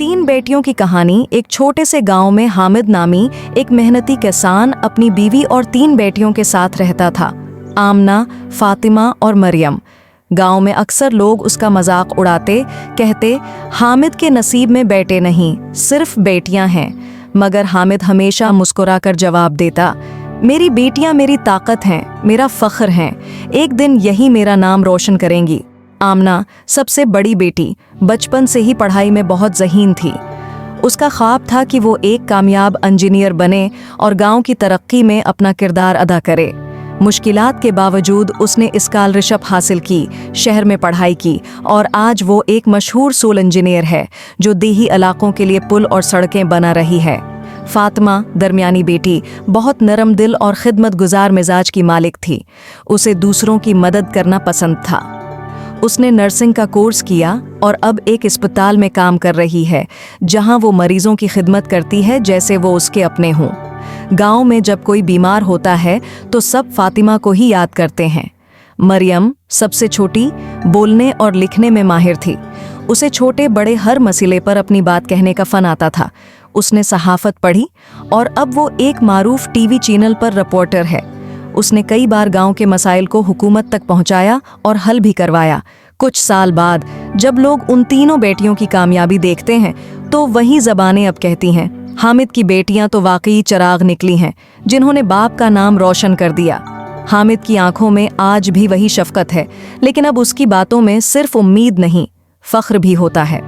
तीन बेटियों की कहानी। एक छोटे से गांव में हामिद नामी एक मेहनती किसान अपनी बीवी और तीन बेटियों के साथ रहता था, आमना, फातिमा और मरियम। गांव में अक्सर लोग उसका मजाक उड़ाते, कहते हामिद के नसीब में बेटे नहीं, सिर्फ बेटियां हैं। मगर हामिद हमेशा मुस्कुराकर जवाब देता, मेरी बेटियां मेरी ताकत हैं, मेरा फख्र हैं, एक दिन यही मेरा नाम रोशन करेंगी। आमना, सबसे बड़ी बेटी, बचपन से ही पढ़ाई में बहुत ज़हीन थी। उसका ख्वाब था कि वो एक कामयाब इंजीनियर बने और गांव की तरक्की में अपना किरदार अदा करे। मुश्किलात के बावजूद उसने स्कॉलरशिप हासिल की, शहर में पढ़ाई की और आज वो एक मशहूर सोल इंजीनियर है जो देही इलाकों के लिए पुल और सड़कें बना रही है। फातिमा, दरमियानी बेटी, बहुत नरम दिल और खिदमतगुजार मिजाज की मालिक थी। उसे दूसरों की मदद करना पसंद था। उसने नर्सिंग का कोर्स किया और अब एक अस्पताल में काम कर रही है, जहां वो मरीजों की खिदमत करती है जैसे वो उसके अपने हों। गांव में जब कोई बीमार होता है तो सब फातिमा को ही याद करते हैं। मरियम, सबसे छोटी, बोलने और लिखने में माहिर थी। उसे छोटे बड़े हर मसले पर अपनी बात कहने का फन आता था। उसने सहाफत पढ़ी और अब वो एक मारूफ टीवी चैनल पर रिपोर्टर है। उसने कई बार गांव के मसाइल को हुकूमत तक पहुंचाया और हल भी करवाया। कुछ साल बाद जब लोग उन तीनों बेटियों की कामयाबी देखते हैं तो वही ज़बानें अब कहती हैं, हामिद की बेटियां तो वाकई चिराग निकली हैं, जिन्होंने बाप का नाम रोशन कर दिया। हामिद की आंखों में आज भी वही शफकत है, लेकिन अब उसकी बातों में सिर्फ उम्मीद नहीं, फख्र भी होता है।